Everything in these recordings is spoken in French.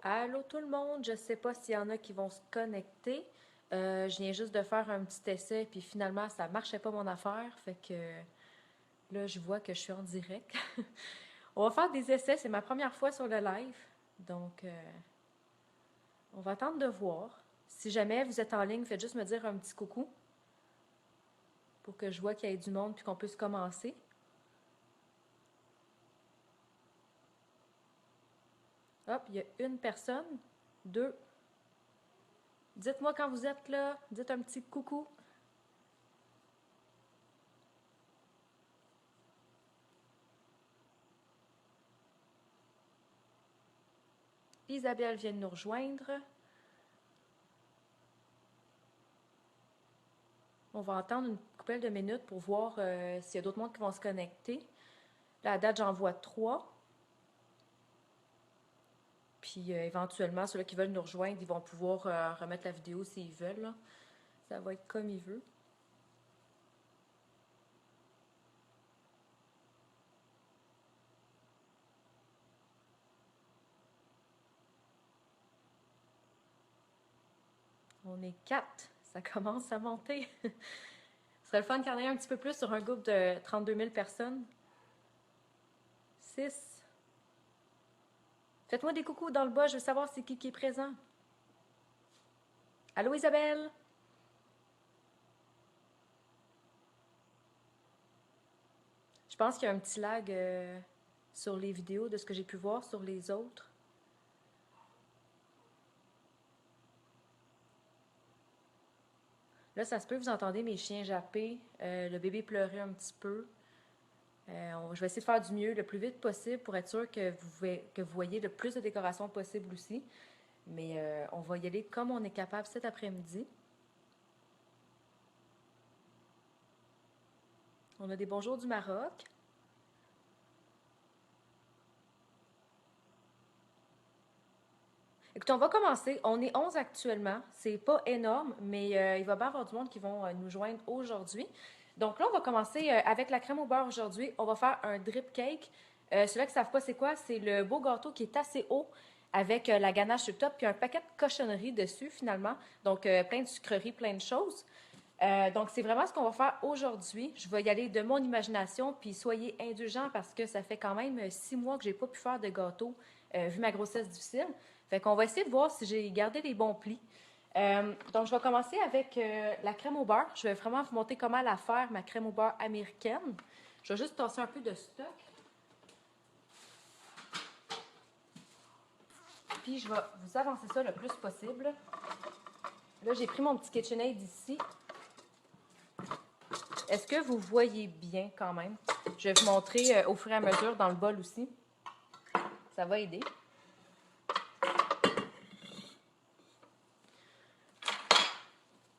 Allô tout le monde, je sais pas s'il y en a qui vont se connecter. Je viens juste de faire un petit essai, puis finalement ça marchait pas mon affaire, fait que là je vois que je suis en direct. On va faire des essais, c'est ma première fois sur le live, donc on va attendre de voir. Si jamais vous êtes en ligne, faites juste me dire un petit coucou pour que je vois qu'il y ait du monde puis qu'on puisse commencer. Hop, il y a une personne, deux. Dites-moi quand vous êtes là, dites un petit coucou. Isabelle vient de nous rejoindre. On va attendre une couple de minutes pour voir s'il y a d'autres mondes qui vont se connecter. Là, à date, j'en vois 3. Puis éventuellement, ceux-là qui veulent nous rejoindre, ils vont pouvoir remettre la vidéo s'ils veulent, là. Ça va être comme ils veulent. On est 4. Ça commence à monter. Ce serait le fun qu'il y en ait un petit peu plus sur un groupe de 32 000 personnes. 6. Faites-moi des coucous dans le bas, je veux savoir c'est qui est présent. Allô Isabelle? Je pense qu'il y a un petit lag sur les vidéos de ce que j'ai pu voir sur les autres. Là, ça se peut, vous entendez mes chiens japper, le bébé pleurer un petit peu. Je vais essayer de faire du mieux le plus vite possible pour être sûr que vous voyez le plus de décorations possible aussi. Mais on va y aller comme on est capable cet après-midi. On a des bonjours du Maroc. Écoutez, on va commencer. On est 11 actuellement. C'est pas énorme, mais il va bien y avoir du monde qui vont nous joindre aujourd'hui. Donc là, on va commencer avec la crème au beurre aujourd'hui. On va faire un drip cake. Ceux-là qui ne savent pas c'est quoi, c'est le beau gâteau qui est assez haut avec la ganache sur le top puis un paquet de cochonneries dessus finalement. Donc plein de sucreries, plein de choses. Donc c'est vraiment ce qu'on va faire aujourd'hui. Je vais y aller de mon imagination puis soyez indulgents parce que ça fait quand même 6 mois que j'ai pas pu faire de gâteau vu ma grossesse difficile. Fait qu'on va essayer de voir si j'ai gardé les bons plis. Donc, je vais commencer avec la crème au beurre. Je vais vraiment vous montrer comment la faire, ma crème au beurre américaine. Je vais juste tasser un peu de stock. Puis, je vais vous avancer ça le plus possible. Là, j'ai pris mon petit KitchenAid ici. Est-ce que vous voyez bien quand même? Je vais vous montrer au fur et à mesure dans le bol aussi. Ça va aider.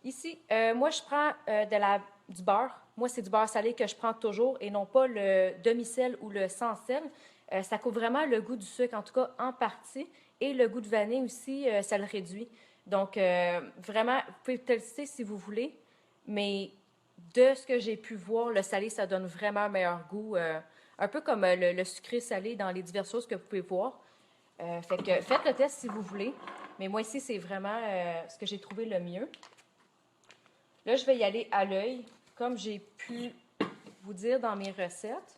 Ici, moi, je prends du beurre. Moi, c'est du beurre salé que je prends toujours et non pas le demi-sel ou le sans sel. Ça coupe vraiment le goût du sucre, en tout cas en partie. Et le goût de vanille aussi, ça le réduit. Donc, vraiment, vous pouvez tester si vous voulez. Mais de ce que j'ai pu voir, le salé, ça donne vraiment un meilleur goût. Un peu comme le sucré salé dans les diverses choses que vous pouvez voir. Fait que faites le test si vous voulez. Mais moi, ici, c'est vraiment ce que j'ai trouvé le mieux. Là, je vais y aller à l'œil, comme j'ai pu vous dire dans mes recettes.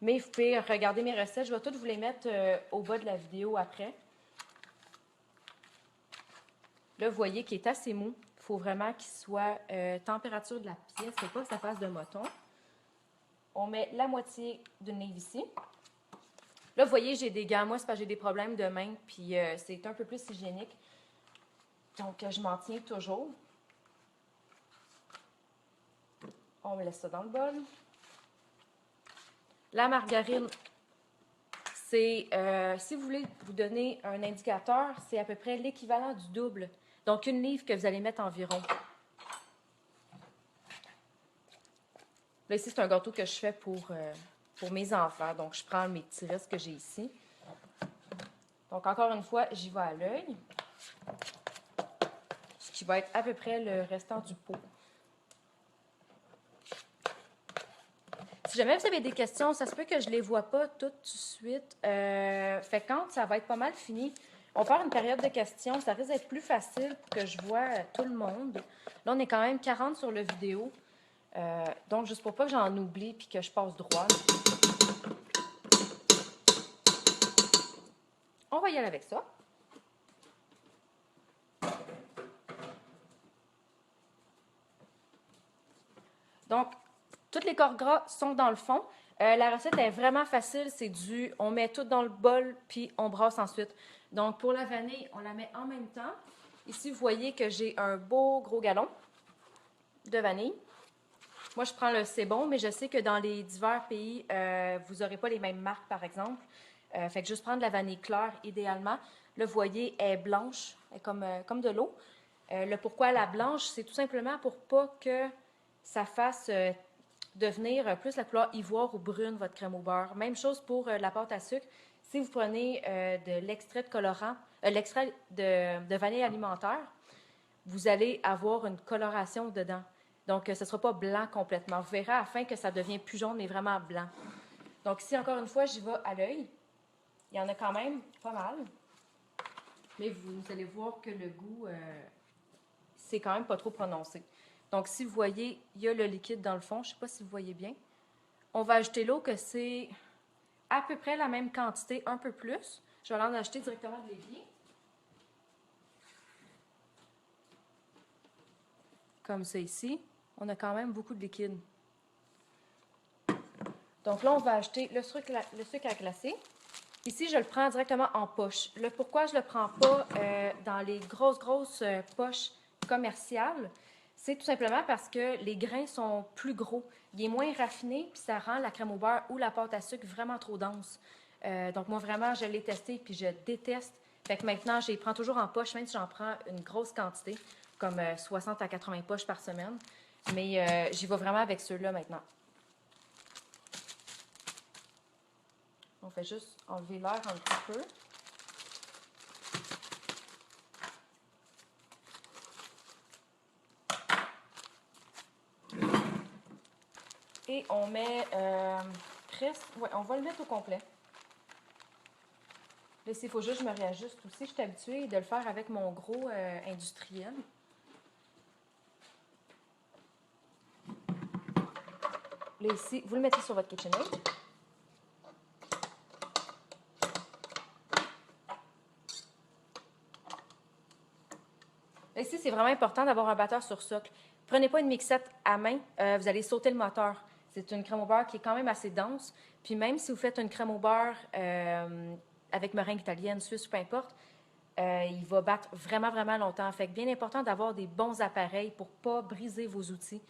Mais vous pouvez regarder mes recettes. Je vais toutes vous les mettre au bas de la vidéo après. Là, vous voyez qu'il est assez mou. Il faut vraiment qu'il soit température de la pièce. Il ne faut pas que ça fasse de moton. On met la moitié d'une livre ici. Là, vous voyez, j'ai des gants. Moi, c'est parce que j'ai des problèmes de main. Puis, c'est un peu plus hygiénique. Donc, je m'en tiens toujours. On me laisse ça dans le bol. La margarine, c'est, si vous voulez vous donner un indicateur, c'est à peu près l'équivalent du double. Donc, une livre que vous allez mettre environ. Là, ici, c'est un gâteau que je fais pour mes enfants. Donc, je prends mes petits restes que j'ai ici. Donc, encore une fois, j'y vais à l'œil. Ce qui va être à peu près le restant du pot. Si jamais vous avez des questions, ça se peut que je ne les vois pas toutes de suite. Fait quand ça va être pas mal fini, On va faire une période de questions. Ça risque d'être plus facile pour que je vois tout le monde. Là, on est quand même 40 sur le vidéo. Donc, juste pour pas que j'en oublie puis que je passe droit. On va y aller avec ça. Donc, tous les corps gras sont dans le fond. La recette est vraiment facile. C'est on met tout dans le bol, puis on brasse ensuite. Donc, pour la vanille, on la met en même temps. Ici, vous voyez que j'ai un beau gros galon de vanille. Moi, je prends le C'est bon, mais je sais que dans les divers pays, vous n'aurez pas les mêmes marques, par exemple. Fait que juste prendre la vanille claire, idéalement. Là, vous voyez, elle est blanche, elle est comme de l'eau. Le pourquoi la blanche, c'est tout simplement pour pas que ça fasse devenir plus la couleur ivoire ou brune, votre crème au beurre. Même chose pour la pâte à sucre. Si vous prenez de l'extrait de colorant, l'extrait de vanille alimentaire, vous allez avoir une coloration dedans. Donc, ce ne sera pas blanc complètement. Vous verrez à la fin que ça devient plus jaune, mais vraiment blanc. Donc, ici, encore une fois, j'y vais à l'œil. Il y en a quand même pas mal. Mais vous allez voir que le goût, c'est quand même pas trop prononcé. Donc, si vous voyez, il y a le liquide dans le fond. Je ne sais pas si vous voyez bien. On va ajouter l'eau, que c'est à peu près la même quantité, un peu plus. Je vais en acheter directement de l'évier. Comme ça ici. On a quand même beaucoup de liquide. Donc là, on va ajouter le sucre à glacer. Ici, je le prends directement en poche. Le pourquoi je ne le prends pas dans les grosses poches commerciales, c'est tout simplement parce que les grains sont plus gros. Il est moins raffiné, puis ça rend la crème au beurre ou la pâte à sucre vraiment trop dense. Donc moi, vraiment, je l'ai testé, puis je déteste. Fait que maintenant, je les prends toujours en poche, même si j'en prends une grosse quantité, comme 60 à 80 poches par semaine. Mais j'y vais vraiment avec ceux-là maintenant. On fait juste enlever l'air un petit peu. Et on met presque... Ouais, on va le mettre au complet. Là, il faut juste que je me réajuste aussi. Je suis habituée de le faire avec mon gros industriel. Là, ici, vous le mettez sur votre KitchenAid. Là, ici, c'est vraiment important d'avoir un batteur sur socle. Prenez pas une mixette à main, vous allez sauter le moteur. C'est une crème au beurre qui est quand même assez dense. Puis même si vous faites une crème au beurre avec meringue italienne, suisse, peu importe, il va battre vraiment, vraiment longtemps. Fait que bien important d'avoir des bons appareils pour ne pas briser vos outils.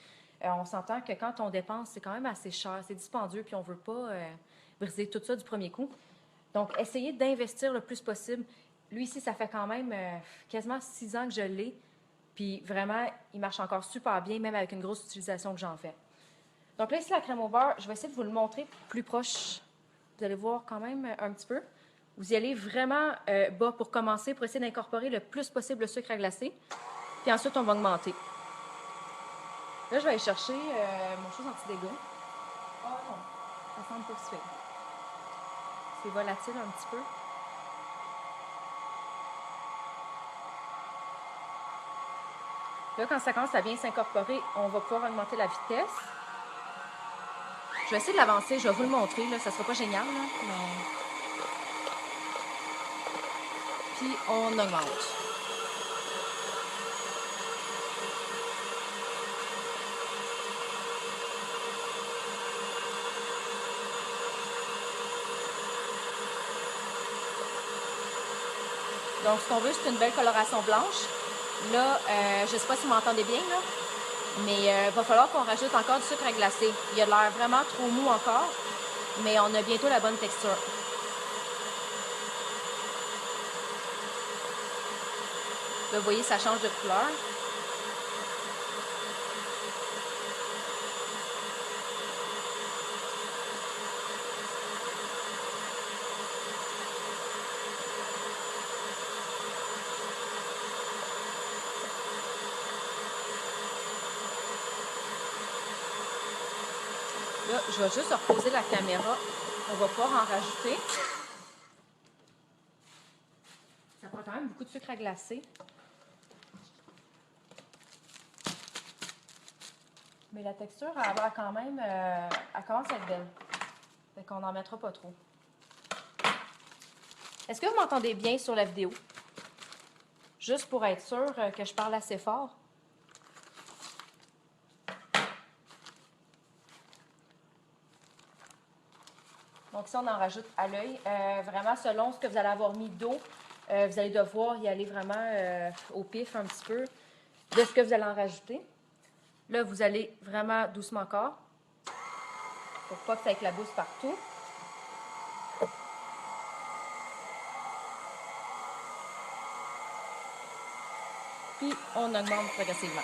On s'entend que quand on dépense, c'est quand même assez cher, c'est dispendieux, puis on ne veut pas briser tout ça du premier coup. Donc, essayez d'investir le plus possible. Lui, ici, ça fait quand même quasiment 6 ans que je l'ai. Puis vraiment, il marche encore super bien, même avec une grosse utilisation que j'en fais. Donc là, ici, la crème au beurre, je vais essayer de vous le montrer plus proche. Vous allez voir quand même un petit peu. Vous y allez vraiment bas pour commencer, pour essayer d'incorporer le plus possible le sucre à glacer. Puis ensuite, on va augmenter. Là, je vais aller chercher mon chose anti-dégâts. Oh non, ça semble pas si fait. C'est volatile un petit peu. Là, quand ça commence à bien s'incorporer, on va pouvoir augmenter la vitesse. Je vais essayer de l'avancer, je vais vous le montrer. Là. Ça ne sera pas génial, là, mais... Puis, on augmente. Donc, ce qu'on veut, c'est une belle coloration blanche. Là, je ne sais pas si vous m'entendez bien, là, mais il va falloir qu'on rajoute encore du sucre à glacer. Il a l'air vraiment trop mou encore, mais on a bientôt la bonne texture. Là, vous voyez, ça change de couleur. Là, je vais juste reposer la caméra. On va pouvoir en rajouter. Ça prend quand même beaucoup de sucre à glacer. Mais la texture, elle va quand même... elle commence à être belle. Fait qu'on n'en mettra pas trop. Est-ce que vous m'entendez bien sur la vidéo? Juste pour être sûr que je parle assez fort. Donc ici, on en rajoute à l'œil. Vraiment, selon ce que vous allez avoir mis d'eau, vous allez devoir y aller vraiment au pif un petit peu de ce que vous allez en rajouter. Là, vous allez vraiment doucement encore pour pas que ça éclabousse partout. Puis, on augmente progressivement.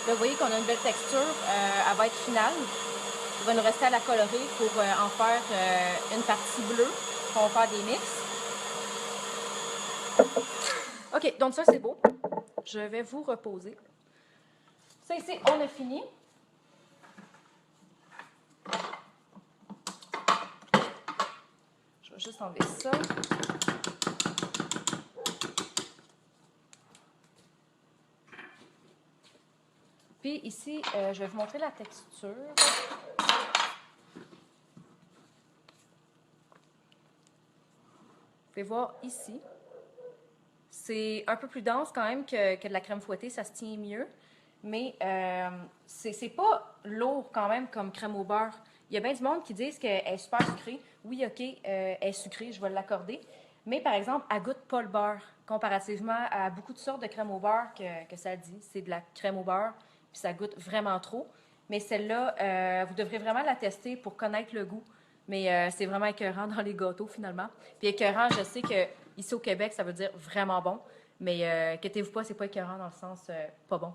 Là, vous voyez qu'on a une belle texture. Elle va être finale. Il va nous rester à la colorer pour en faire une partie bleue. On va faire des mix. OK, donc ça, c'est beau. Je vais vous reposer. Ça, ici, on a fini. Je vais juste enlever ça. Puis ici, je vais vous montrer la texture. Vous pouvez voir ici. C'est un peu plus dense quand même que de la crème fouettée, ça se tient mieux. Mais c'est pas lourd quand même comme crème au beurre. Il y a bien du monde qui disent qu'elle est super sucrée. Oui, OK, elle est sucrée, je vais l'accorder. Mais par exemple, elle goûte pas le beurre, comparativement à beaucoup de sortes de crème au beurre que ça dit. C'est de la crème au beurre, puis ça goûte vraiment trop. Mais celle-là, vous devrez vraiment la tester pour connaître le goût. Mais c'est vraiment écœurant dans les gâteaux, finalement. Puis écœurant, je sais que ici au Québec, ça veut dire vraiment bon. Mais inquiétez-vous pas, c'est pas écœurant dans le sens pas bon.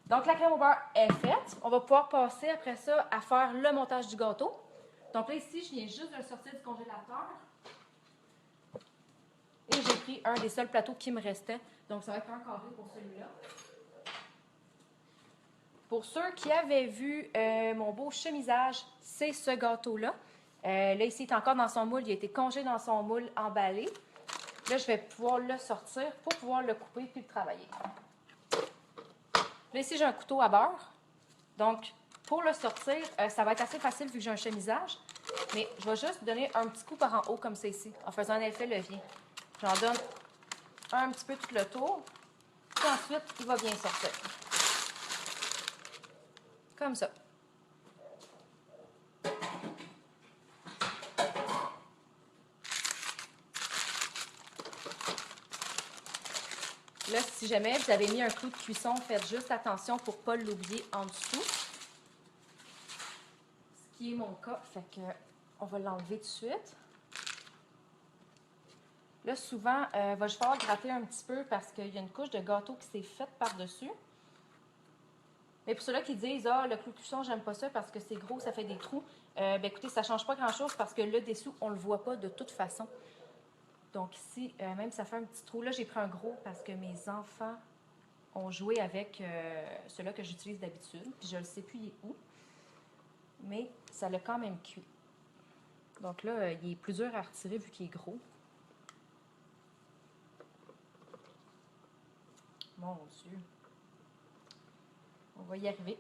Donc, la crème au beurre est faite. On va pouvoir passer après ça à faire le montage du gâteau. Donc là, ici, je viens juste de le sortir du congélateur. Et j'ai pris un des seuls plateaux qui me restait. Donc, ça va être un carré pour celui-là. Pour ceux qui avaient vu mon beau chemisage, c'est ce gâteau-là. Là, ici, il est encore dans son moule. Il a été congé dans son moule emballé. Là, je vais pouvoir le sortir pour pouvoir le couper puis le travailler. Là, ici, j'ai un couteau à beurre. Donc, pour le sortir, ça va être assez facile vu que j'ai un chemisage. Mais je vais juste donner un petit coup par en haut comme ça ici, en faisant un effet levier. J'en donne un petit peu tout le tour. Puis ensuite, il va bien sortir. Comme ça. Là, si jamais vous avez mis un clou de cuisson, faites juste attention pour ne pas l'oublier en dessous. Ce qui est mon cas, fait que on va l'enlever tout de suite. Là, souvent, va je falloir gratter un petit peu parce qu'il y a une couche de gâteau qui s'est faite par-dessus. Mais pour ceux-là qui disent « Ah, le clou de cuisson, j'aime pas ça parce que c'est gros, ça fait des trous. » Ben écoutez, ça change pas grand-chose parce que le dessous, on le voit pas de toute façon. Donc ici, même ça fait un petit trou. Là, j'ai pris un gros parce que mes enfants ont joué avec ceux-là que j'utilise d'habitude. Puis je ne sais plus il est où. Mais ça l'a quand même cuit. Donc là, il est plus dur à retirer vu qu'il est gros. Mon Dieu. On va y arriver.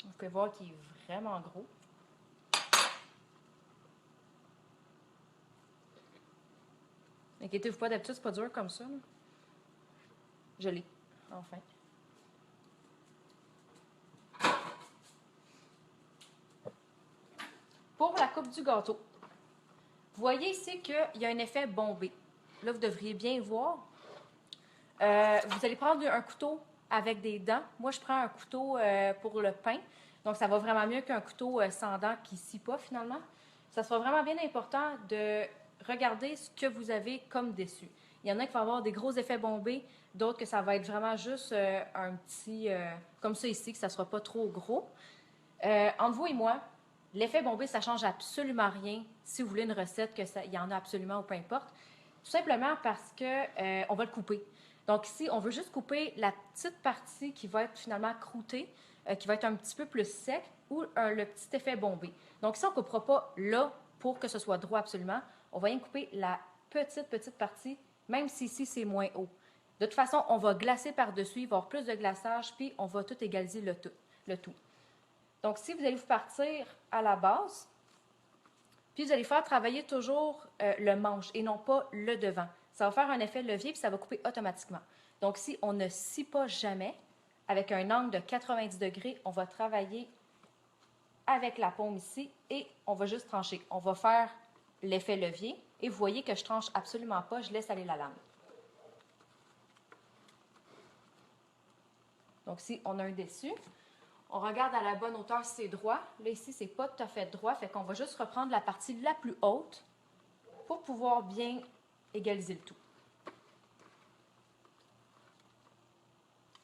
Vous pouvez voir qu'il est vraiment gros. Inquiétez-vous pas, d'habitude, c'est pas dur comme ça. Là. Je l'ai, enfin. Pour la coupe du gâteau, vous voyez ici qu'il y a un effet bombé. Là, vous devriez bien voir. Vous allez prendre un couteau avec des dents. Moi, je prends un couteau pour le pain. Donc, ça va vraiment mieux qu'un couteau sans dents qui ne scie pas, finalement. Ça sera vraiment bien important de regardez ce que vous avez comme dessus. Il y en a qui vont avoir des gros effets bombés, d'autres que ça va être vraiment juste un petit, comme ça ici, que ça ne sera pas trop gros. Entre vous et moi, l'effet bombé, ça ne change absolument rien si vous voulez une recette, qu'il y en a absolument ou peu importe. Tout simplement parce que on va le couper. Donc ici, on veut juste couper la petite partie qui va être finalement croûtée, qui va être un petit peu plus sec, ou le petit effet bombé. Donc ici, on ne coupera pas là pour que ce soit droit absolument. On va bien couper la petite partie, même si ici, c'est moins haut. De toute façon, on va glacer par-dessus, il va y avoir plus de glaçage, puis on va tout égaliser le tout. Donc, si vous allez vous partir à la base, puis vous allez faire travailler toujours le manche et non pas le devant. Ça va faire un effet levier, puis ça va couper automatiquement. Donc, si on ne scie pas jamais, avec un angle de 90 degrés, on va travailler avec la paume ici et on va juste trancher. On va faire l'effet levier et vous voyez que je tranche absolument pas, je laisse aller la lame. Donc, si on a un dessus, on regarde à la bonne hauteur si c'est droit. Là, ici, c'est pas tout à fait droit, fait qu'on va juste reprendre la partie la plus haute pour pouvoir bien égaliser le tout.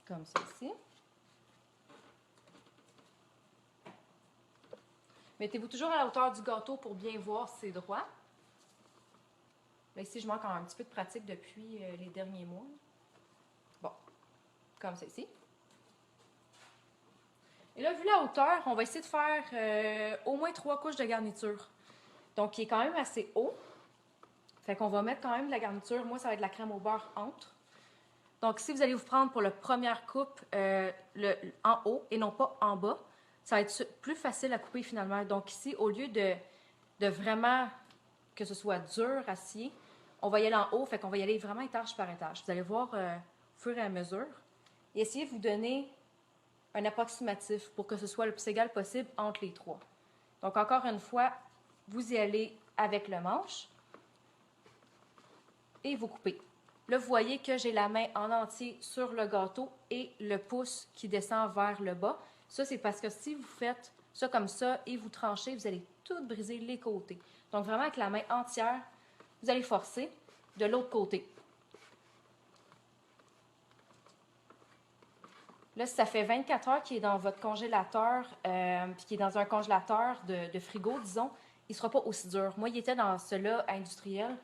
Comme ça ici. Mettez-vous toujours à la hauteur du gâteau pour bien voir si c'est droit. Là, ici, je manque un petit peu de pratique depuis les derniers mois. Bon, comme ça ici. Et là, vu la hauteur, on va essayer de faire au moins 3 couches de garniture. Donc, il est quand même assez haut. Fait qu'on va mettre quand même de la garniture. Moi, ça va être de la crème au beurre entre. Donc, si vous allez vous prendre pour la première coupe en haut et non pas en bas, ça va être plus facile à couper finalement. Donc ici, au lieu de vraiment que ce soit dur à scier, on va y aller en haut, fait qu'on va y aller vraiment étage par étage. Vous allez voir au fur et à mesure. Et essayez de vous donner un approximatif pour que ce soit le plus égal possible entre les trois. Donc encore une fois, vous y allez avec le manche et vous coupez. Là, vous voyez que j'ai la main en entier sur le gâteau et le pouce qui descend vers le bas. Ça, c'est parce que si vous faites ça comme ça et vous tranchez, vous allez tout briser les côtés. Donc, vraiment, avec la main entière, vous allez forcer de l'autre côté. Là, si ça fait 24 heures qu'il est dans votre congélateur, puis qu'il est dans un congélateur de frigo, disons, il ne sera pas aussi dur. Moi, il était dans celui-là industriel,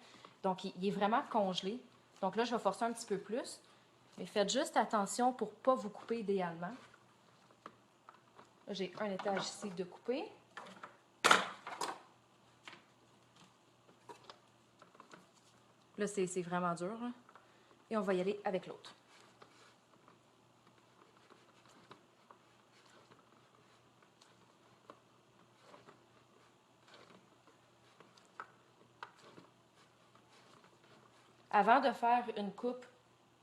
donc il est vraiment congelé. Donc là, je vais forcer un petit peu plus. Mais faites juste attention pour ne pas vous couper idéalement. Là, j'ai un étage ici de couper. Là, c'est vraiment dur. Hein? Et on va y aller avec l'autre. Avant de faire une coupe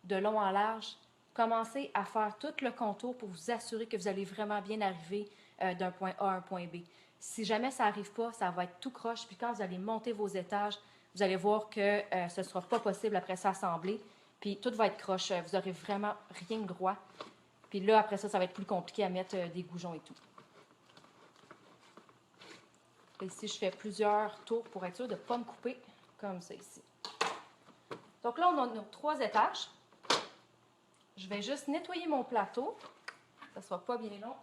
de long en large, commencez à faire tout le contour pour vous assurer que vous allez vraiment bien arriver d'un point A à un point B. Si jamais ça n'arrive pas, ça va être tout croche. Puis quand vous allez monter vos étages, vous allez voir que ce ne sera pas possible après ça assembler. Puis tout va être croche. Vous n'aurez vraiment rien de droit. Puis là, après ça, ça va être plus compliqué à mettre des goujons et tout. Et ici, je fais plusieurs tours pour être sûr de ne pas me couper comme ça ici. Donc là, on a nos 3 étages. Je vais juste nettoyer mon plateau. Ça ne sera pas bien long.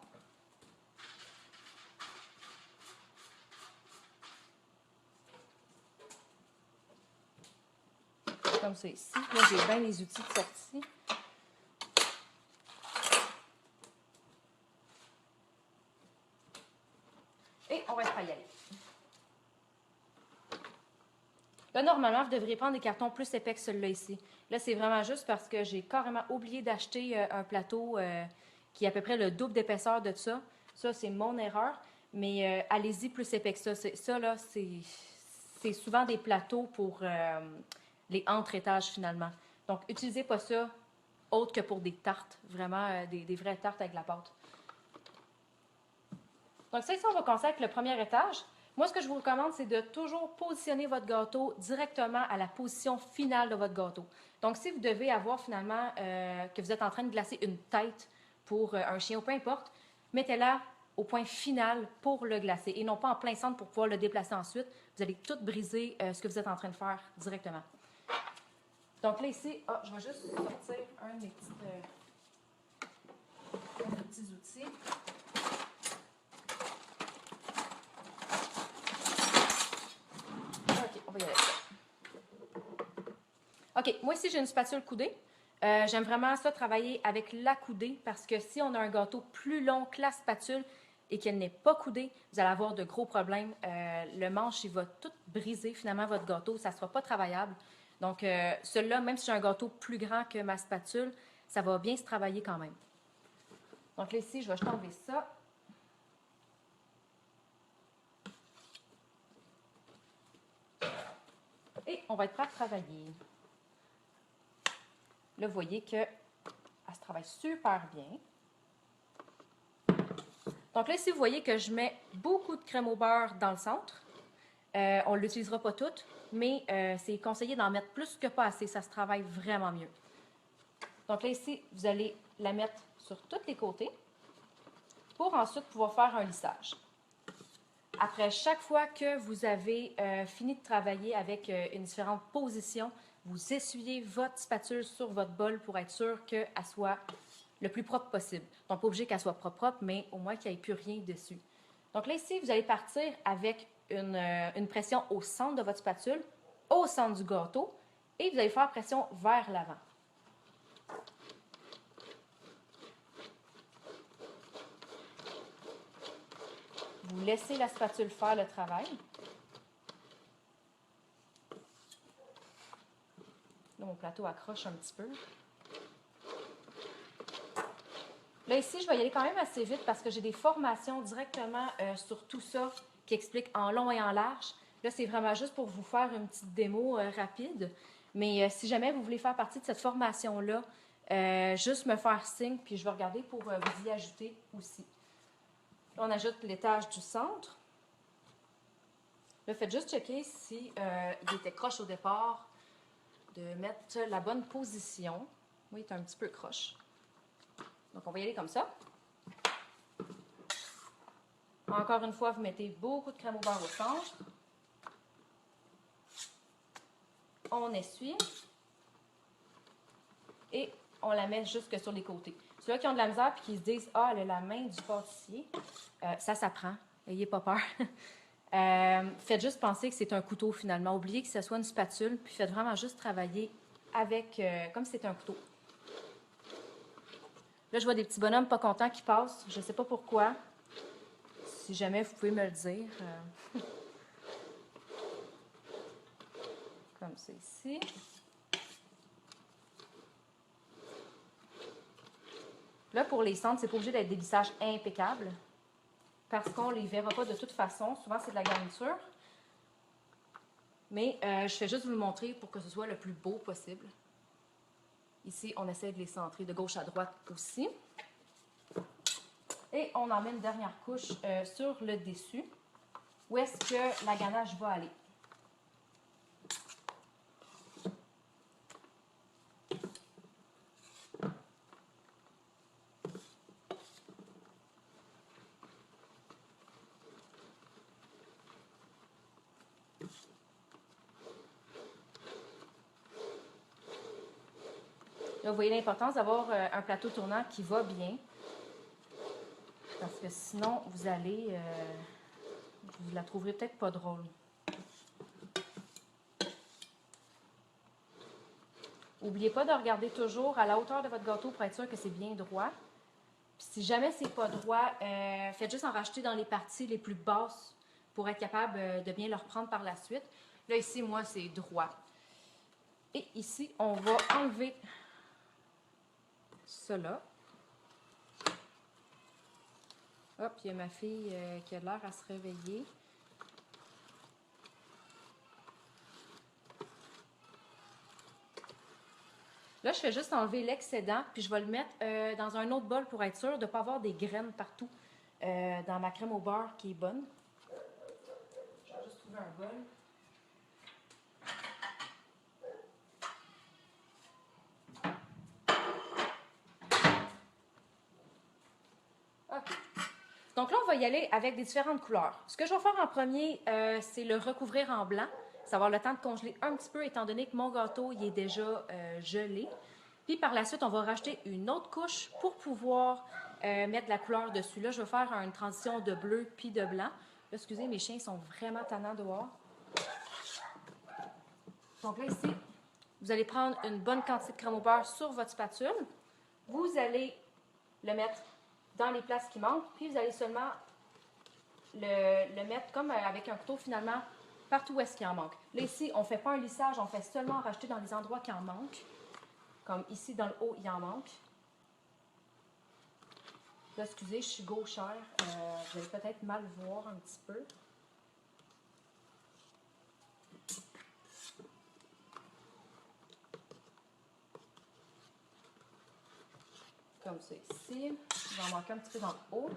Comme ça ici. Là, j'ai bien les outils de sortie. Et on va être à y aller. Là, normalement, vous devriez prendre des cartons plus épais que celui-là ici. Là, c'est vraiment juste parce que j'ai carrément oublié d'acheter un plateau qui est à peu près le double d'épaisseur de ça. Ça, c'est mon erreur. Mais allez-y plus épais que ça. Ça, là, c'est souvent des plateaux pour les entre-étages, finalement. Donc, utilisez pas ça autre que pour des tartes. Vraiment, des vraies tartes avec la pâte. Donc, ça, ici, on va commencer avec le premier étage. Moi, ce que je vous recommande, c'est de toujours positionner votre gâteau directement à la position finale de votre gâteau. Donc, si vous devez avoir finalement que vous êtes en train de glacer une tête pour un chien ou peu importe, mettez-la au point final pour le glacer et non pas en plein centre pour pouvoir le déplacer ensuite. Vous allez tout briser ce que vous êtes en train de faire directement. Donc là, ici, je vais juste sortir un de mes petits outils. OK, on va y aller avec ça. OK, moi ici, j'ai une spatule coudée. J'aime vraiment ça travailler avec la coudée parce que si on a un gâteau plus long que la spatule et qu'elle n'est pas coudée, vous allez avoir de gros problèmes. Le manche, il va tout briser finalement votre gâteau. Ça ne sera pas travaillable. Donc, celui-là, même si j'ai un gâteau plus grand que ma spatule, ça va bien se travailler quand même. Donc là, ici, je vais juste enlever ça. Et on va être prêt à travailler. Là, vous voyez qu'elle se travaille super bien. Donc là, ici, vous voyez que je mets beaucoup de crème au beurre dans le centre. On ne l'utilisera pas toute, mais c'est conseillé d'en mettre plus que pas assez. Ça se travaille vraiment mieux. Donc là, ici, vous allez la mettre sur tous les côtés pour ensuite pouvoir faire un lissage. Après chaque fois que vous avez fini de travailler avec une différente position, vous essuyez votre spatule sur votre bol pour être sûr qu'elle soit le plus propre possible. Donc, pas obligé qu'elle soit propre, mais au moins qu'il n'y ait plus rien dessus. Donc là, ici, vous allez partir avec une pression au centre de votre spatule, au centre du gâteau, et vous allez faire pression vers l'avant. Vous laissez la spatule faire le travail. Là, mon plateau accroche un petit peu. Là, ici, je vais y aller quand même assez vite parce que j'ai des formations directement sur tout ça qui expliquent en long et en large. Là, c'est vraiment juste pour vous faire une petite démo rapide. Mais si jamais vous voulez faire partie de cette formation-là, juste me faire signe, puis je vais regarder pour vous y ajouter aussi. Là, on ajoute l'étage du centre. Là, faites juste checker si il était croche au départ, de mettre la bonne position. Oui, il est un petit peu croche. Donc, on va y aller comme ça. Encore une fois, vous mettez beaucoup de crème au beurre au centre. On essuie. Et on la met jusque sur les côtés. Ceux-là qui ont de la misère et qui se disent « Ah, elle a la main du pâtissier », ça s'apprend. N'ayez pas peur. Faites juste penser que c'est un couteau finalement. Oubliez que ce soit une spatule, puis faites vraiment juste travailler avec, comme si c'était un couteau. Là, je vois des petits bonhommes pas contents qui passent. Je ne sais pas pourquoi. Si jamais vous pouvez me le dire. Comme ça ici. Là, pour les centres, c'est pas obligé d'être des lissages impeccables parce qu'on ne les verra pas de toute façon. Souvent, c'est de la garniture. Mais je fais juste vous le montrer pour que ce soit le plus beau possible. Ici, on essaie de les centrer de gauche à droite aussi. Et on en met une dernière couche sur le dessus. Où est-ce que la ganache va aller? Là, vous voyez l'importance d'avoir un plateau tournant qui va bien. Parce que sinon, vous allez... vous la trouverez peut-être pas drôle. N'oubliez pas de regarder toujours à la hauteur de votre gâteau pour être sûr que c'est bien droit. Puis si jamais c'est pas droit, faites juste en rajouter dans les parties les plus basses pour être capable de bien le reprendre par la suite. Là, ici, moi, c'est droit. Et ici, on va enlever cela. Hop, il y a ma fille qui a l'air à se réveiller. Là, je fais juste enlever l'excédent, puis je vais le mettre dans un autre bol pour être sûr de ne pas avoir des graines partout dans ma crème au beurre qui est bonne. Je vais juste trouver un bol. OK. Donc là, on va y aller avec des différentes couleurs. Ce que je vais faire en premier, c'est le recouvrir en blanc. Ça va avoir le temps de congeler un petit peu, étant donné que mon gâteau il est déjà gelé. Puis par la suite, on va rajouter une autre couche pour pouvoir mettre de la couleur dessus. Là, je vais faire une transition de bleu puis de blanc. Là, excusez, mes chiens sont vraiment tannants dehors. Donc là, ici, vous allez prendre une bonne quantité de crème au beurre sur votre spatule. Vous allez le mettre dans les places qui manquent, puis vous allez seulement le mettre comme avec un couteau finalement partout où est-ce qu'il en manque. Là ici, on ne fait pas un lissage, on fait seulement rajouter dans les endroits qui en manquent. Comme ici dans le haut, il en manque. Là, excusez, je suis gauchère, vous allez peut-être mal voir un petit peu. Comme ça ici. Il va en manquer un petit peu dans le haut.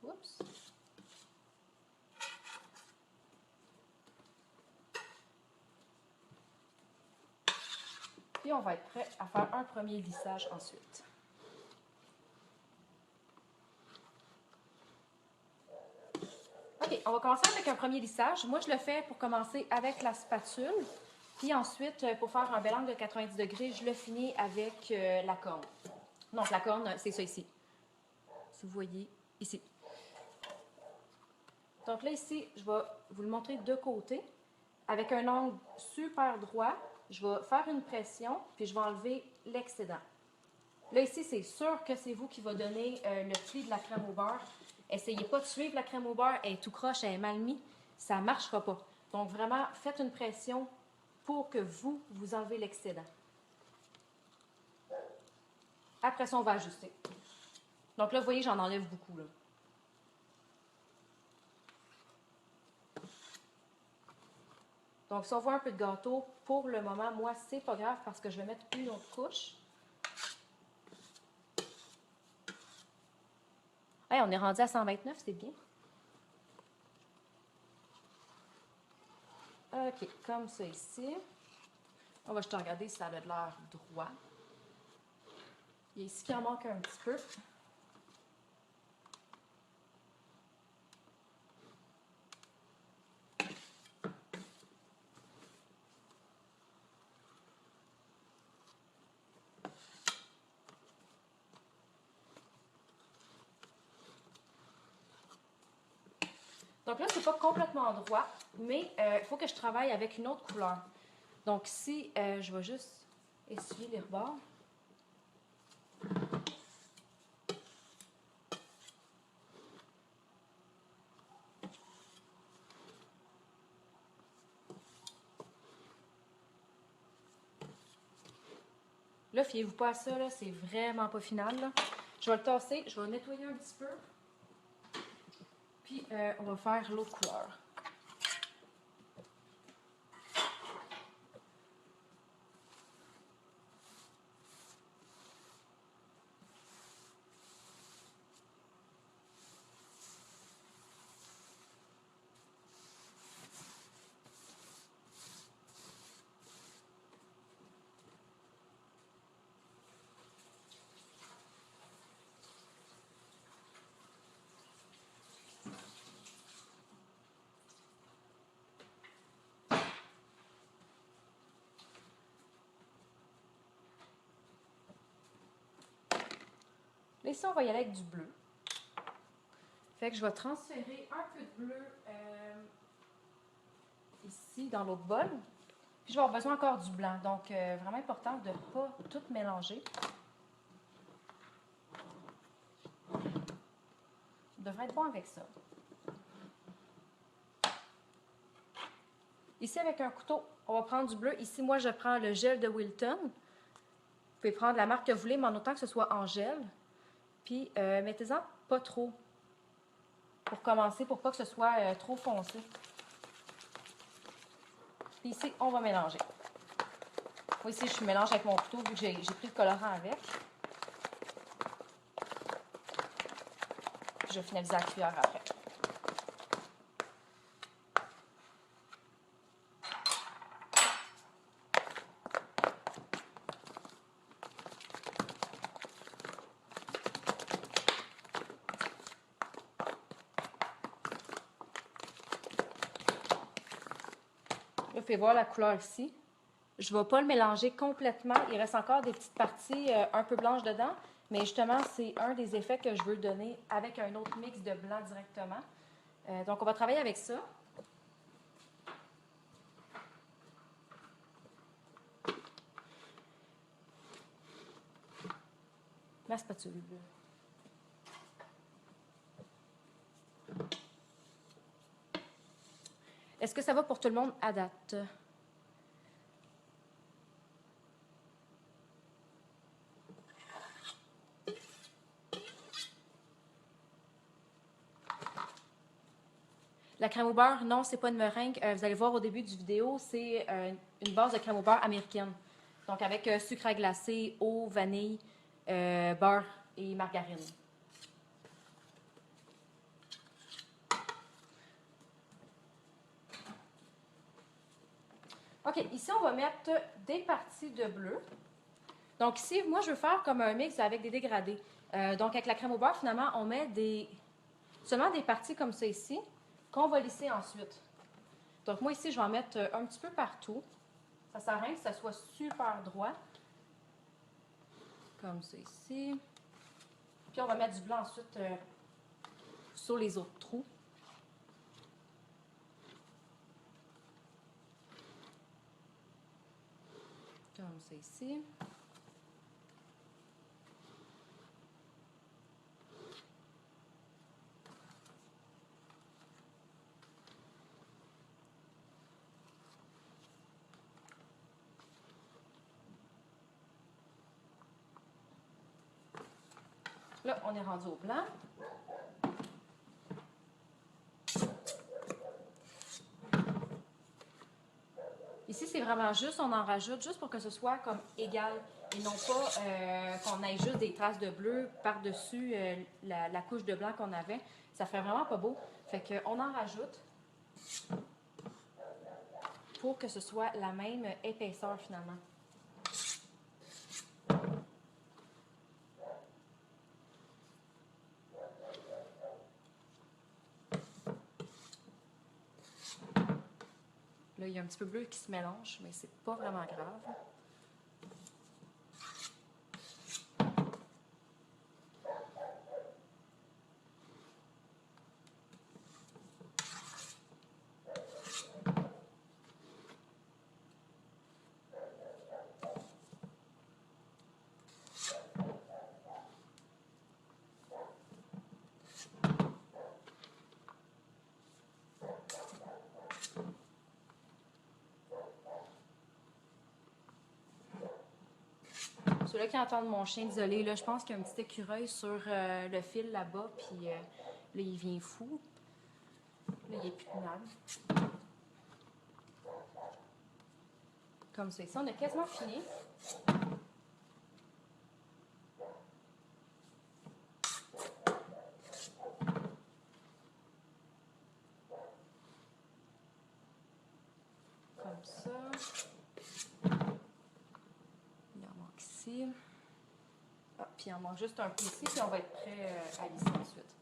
Oups. Puis on va être prêt à faire un premier lissage ensuite. OK, on va commencer avec un premier lissage. Moi, je le fais pour commencer avec la spatule. Puis ensuite, pour faire un bel angle de 90 degrés, je le finis avec la corne. Donc, la corne, c'est ça ici. Si vous voyez, ici. Donc là, ici, je vais vous le montrer de côté. Avec un angle super droit, je vais faire une pression, puis je vais enlever l'excédent. Là, ici, c'est sûr que c'est vous qui va donner le pli de la crème au beurre. Essayez pas de suivre la crème au beurre, elle est tout croche, elle est mal mise. Ça ne marchera pas. Donc, vraiment, faites une pression pour que vous enlevez l'excédent. Après ça, on va ajuster. Donc là, vous voyez, j'en enlève beaucoup, là. Donc, si on voit un peu de gâteau, pour le moment, moi, c'est pas grave parce que je vais mettre une autre couche. Hey, on est rendu à 129, c'est bien. OK, comme ça ici. On va juste regarder si ça a de l'air droit. Il y a ici qui en manque un petit peu. Donc là, c'est pas complètement droit, mais il faut que je travaille avec une autre couleur. Donc ici, je vais juste essuyer les rebords. Là, fiez-vous pas à ça, là, c'est vraiment pas final. Là. Je vais le tasser, je vais le nettoyer un petit peu. Puis, on va faire l'autre couleur. Là, ici, on va y aller avec du bleu. Fait que je vais transférer un peu de bleu ici dans l'autre bol. Puis je vais avoir besoin encore du blanc. Donc, vraiment important de ne pas tout mélanger. On devrait être bon avec ça. Ici, avec un couteau, on va prendre du bleu. Ici, moi, je prends le gel de Wilton. Vous pouvez prendre la marque que vous voulez, mais en autant que ce soit en gel. Puis, mettez-en pas trop pour commencer, pour pas que ce soit trop foncé. Puis ici, on va mélanger. Moi, ici, je mélange avec mon couteau vu que j'ai pris le colorant avec. Puis, je vais finaliser à la cuillère après. pouvez voir la couleur ici. Je ne vais pas le mélanger complètement. Il reste encore des petites parties un peu blanches dedans. Mais justement, c'est un des effets que je veux donner avec un autre mix de blanc directement. Donc, on va travailler avec ça. Ma spatule. Est-ce que ça va pour tout le monde à date? La crème au beurre, non, c'est pas une meringue. Vous allez voir au début du vidéo, c'est une base de crème au beurre américaine. Donc avec sucre à glacer, eau, vanille, beurre et margarine. OK, ici, on va mettre des parties de bleu. Donc ici, moi, je veux faire comme un mix avec des dégradés. Donc avec la crème au beurre, finalement, on met seulement des parties comme ça ici, qu'on va lisser ensuite. Donc moi, ici, je vais en mettre un petit peu partout. Ça sert à rien que ça soit super droit. Comme ça ici. Puis on va mettre du blanc ensuite sur les autres trous. Comme ça ici. Là, on est rendu au blanc. Ici, c'est vraiment juste, on en rajoute juste pour que ce soit comme égal et non pas qu'on ait juste des traces de bleu par-dessus la couche de blanc qu'on avait. Ça fait vraiment pas beau. Fait qu'on en rajoute pour que ce soit la même épaisseur finalement. Là, il y a un petit peu bleu qui se mélange, mais c'est pas vraiment grave. Ceux-là qui entendent mon chien, désolé, là, je pense qu'il y a un petit écureuil sur le fil là-bas, puis là, il vient fou. Là, il est plus tenable. Comme ça. Ici, on a quasiment fini. Comme ça. Il en manque ici. Ah, puis il en manque juste un peu ici, puis on va être prêt à lisser ensuite.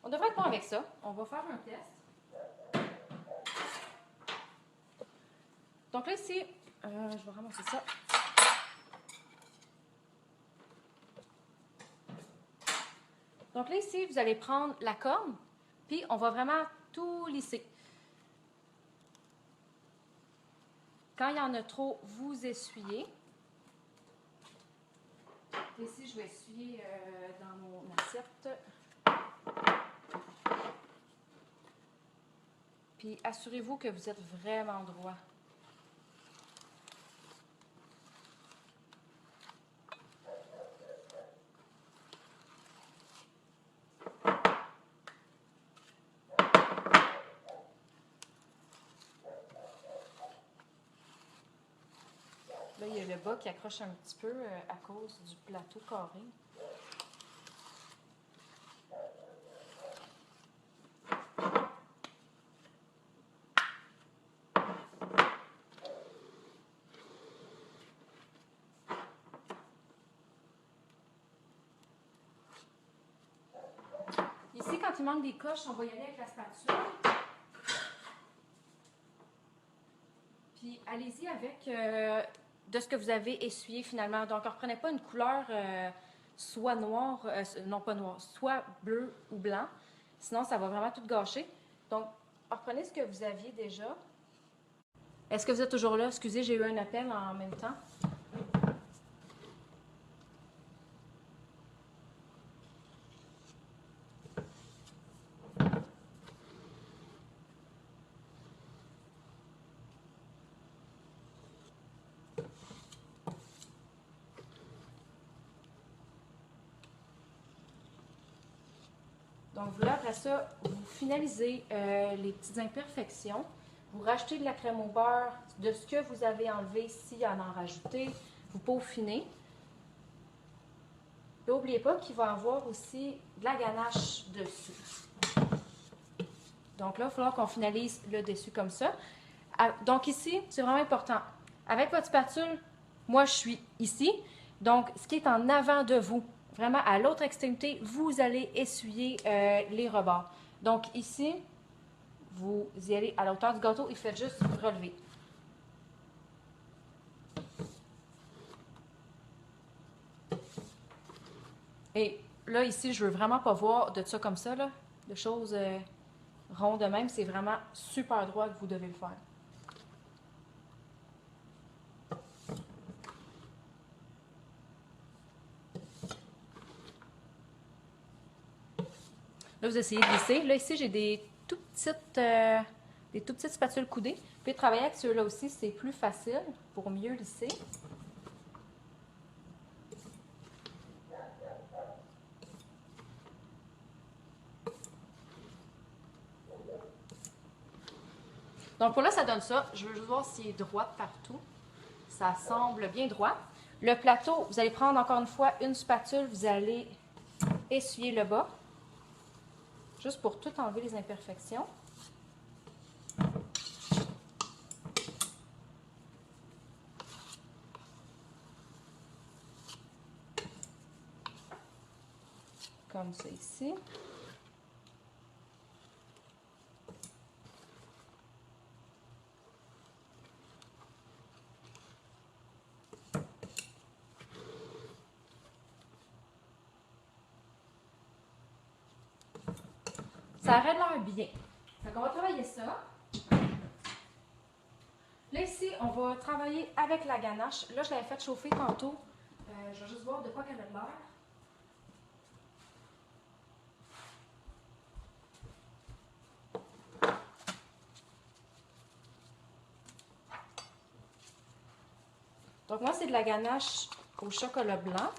On devrait être bon avec ça. On va faire un test. Donc là, ici, je vais ramasser ça. Donc là, ici, vous allez prendre la corne, puis on va vraiment tout lisser. Quand il y en a trop, vous essuyez. Ici, je vais essuyer dans mon assiette. Puis assurez-vous que vous êtes vraiment droit. Là, il y a le bas qui accroche un petit peu à cause du plateau carré. Ici, quand il manque des coches, on va y aller avec la spatule. Puis allez-y avec de ce que vous avez essuyé finalement. Donc, ne reprenez pas une couleur soit noire, non pas noire, soit bleu ou blanc. Sinon, ça va vraiment tout gâcher. Donc, reprenez ce que vous aviez déjà. Est-ce que vous êtes toujours là? Excusez, j'ai eu un appel en même temps. Donc, là, après ça, vous finalisez les petites imperfections. Vous rajoutez de la crème au beurre, de ce que vous avez enlevé, s'il y en a rajouté. Vous peaufinez. Et n'oubliez pas qu'il va y avoir aussi de la ganache dessus. Donc là, il va falloir qu'on finalise le dessus comme ça. Donc ici, c'est vraiment important. Avec votre spatule, moi, je suis ici. Donc, ce qui est en avant de vous, vraiment à l'autre extrémité, vous allez essuyer les rebords. Donc ici, vous y allez à la hauteur du gâteau et faites juste relever. Et là, ici, je veux vraiment pas voir de ça comme ça, là, de choses rondes de même. C'est vraiment super droit que vous devez le faire. Là, vous essayez de lisser. Là, ici, j'ai des tout petites spatules coudées. Puis travailler avec ceux-là aussi, c'est plus facile pour mieux lisser. Donc, pour là, ça donne ça. Je veux juste voir s'il est droit partout. Ça semble bien droit. Le plateau, vous allez prendre encore une fois une spatule. Vous allez essuyer le bas. Juste pour tout enlever les imperfections. Comme ça ici. Ça aurait l'air bien. Donc, on va travailler ça. Là, ici, on va travailler avec la ganache. Là, je l'avais fait chauffer tantôt. Je vais juste voir de quoi qu'elle a de l'air. Donc, moi, c'est de la ganache au chocolat blanc.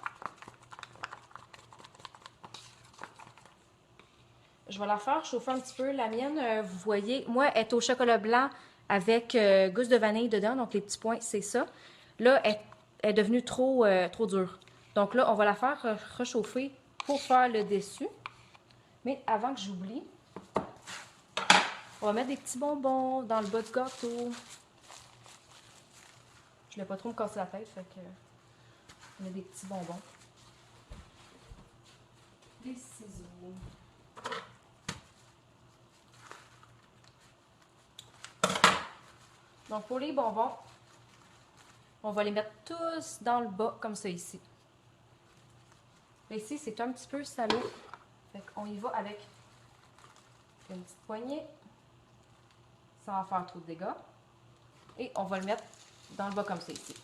Je vais la faire chauffer un petit peu. La mienne, vous voyez, moi, elle est au chocolat blanc avec gousse de vanille dedans. Donc, les petits points, c'est ça. Là, elle est devenue trop dure. Donc là, on va la faire réchauffer pour faire le dessus. Mais avant que j'oublie, on va mettre des petits bonbons dans le bas du gâteau. Je ne vais pas trop me casser la tête, fait que on met des petits bonbons. Des ciseaux. Donc, pour les bonbons, on va les mettre tous dans le bas, comme ça ici. Là, ici, c'est un petit peu salé. Fait qu'on y va avec une petite poignée, sans faire trop de dégâts. Et on va le mettre dans le bas, comme ça ici.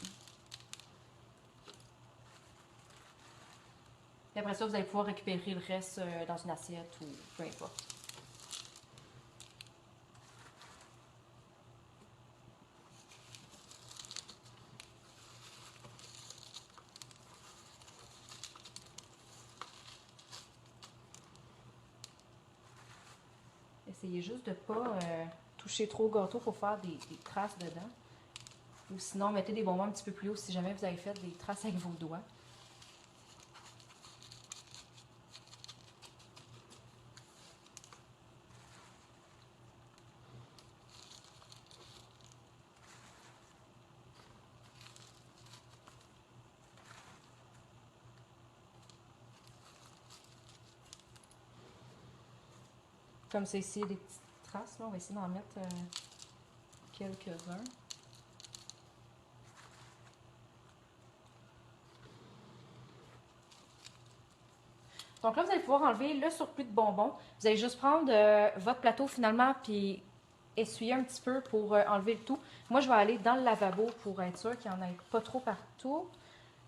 Et après ça, vous allez pouvoir récupérer le reste dans une assiette ou peu importe. Essayez juste de ne pas toucher trop au gâteau pour faire des traces dedans. Ou sinon, mettez des bonbons un petit peu plus haut si jamais vous avez fait des traces avec vos doigts. Comme ça ici, des petites traces. Là. On va essayer d'en mettre quelques-uns. Donc là, vous allez pouvoir enlever le surplus de bonbons. Vous allez juste prendre votre plateau finalement, puis essuyer un petit peu pour enlever le tout. Moi, je vais aller dans le lavabo pour être sûr qu'il n'y en ait pas trop partout.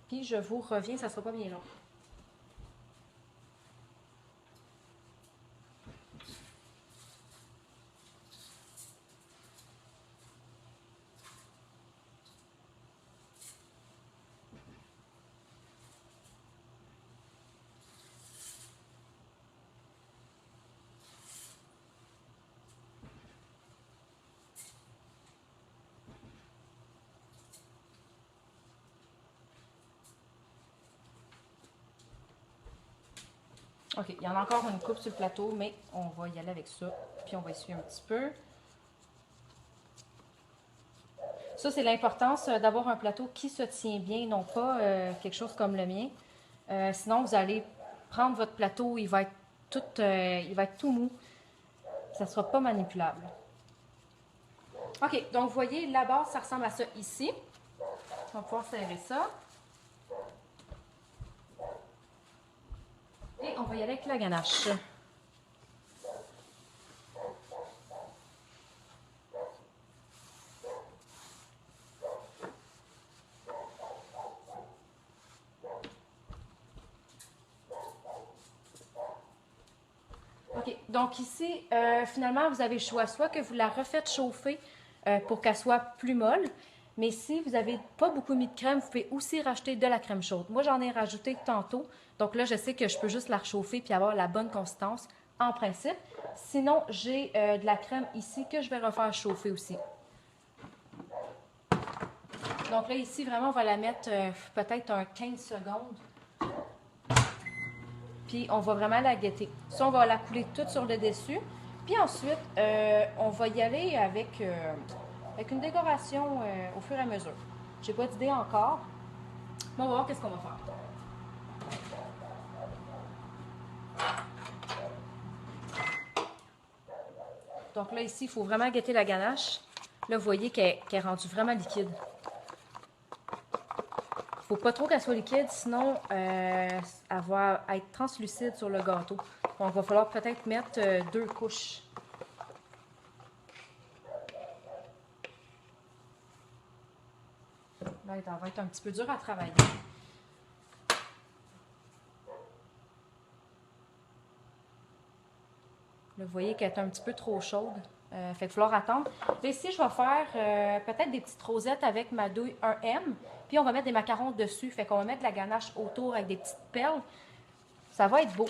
Puis je vous reviens, ça ne sera pas bien long. OK, il y en a encore une coupe sur le plateau, mais on va y aller avec ça. Puis on va essuyer un petit peu. Ça, c'est l'importance d'avoir un plateau qui se tient bien, non pas quelque chose comme le mien. Sinon, vous allez prendre votre plateau, il va être tout mou. Ça ne sera pas manipulable. OK, donc vous voyez, la base, ça ressemble à ça ici. On va pouvoir serrer ça. Et on va y aller avec la ganache. OK, donc ici, finalement, vous avez le choix. Soit que vous la refaites chauffer pour qu'elle soit plus molle, mais si vous n'avez pas beaucoup mis de crème, vous pouvez aussi racheter de la crème chaude. Moi, j'en ai rajouté tantôt. Donc là, je sais que je peux juste la réchauffer puis avoir la bonne consistance en principe. Sinon, j'ai de la crème ici que je vais refaire chauffer aussi. Donc là, ici, vraiment, on va la mettre peut-être un 15 secondes. Puis on va vraiment la guetter. Ça, on va la couler toute sur le dessus. Puis ensuite, on va y aller avec une décoration au fur et à mesure. J'ai pas d'idée encore. Mais on va voir qu'est-ce qu'on va faire. Donc là, ici, il faut vraiment guetter la ganache. Là, vous voyez qu'elle est rendue vraiment liquide. Il ne faut pas trop qu'elle soit liquide, sinon elle va être translucide sur le gâteau. Donc, il va falloir peut-être mettre 2 couches. Là, elle va être un petit peu dur à travailler. Là, vous voyez qu'elle est un petit peu trop chaude. Fait qu'il va falloir attendre. Là, ici, je vais faire peut-être des petites rosettes avec ma douille 1M. Puis, on va mettre des macarons dessus. Fait qu'on va mettre de la ganache autour avec des petites perles. Ça va être beau.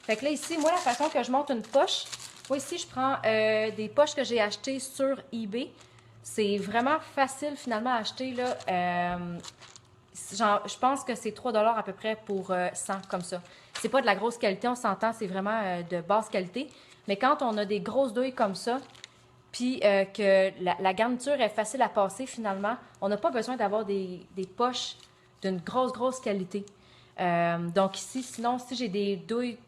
Fait que là, ici, moi, la façon que je monte une poche, moi, ici, je prends des poches que j'ai achetées sur eBay. C'est vraiment facile, finalement, à acheter, là. Je pense que c'est 3 $ à peu près pour 100 comme ça. C'est pas de la grosse qualité, on s'entend, c'est vraiment de basse qualité. Mais quand on a des grosses douilles comme ça, puis que la garniture est facile à passer finalement, on n'a pas besoin d'avoir des poches d'une grosse qualité. Donc ici, sinon, si j'ai des douilles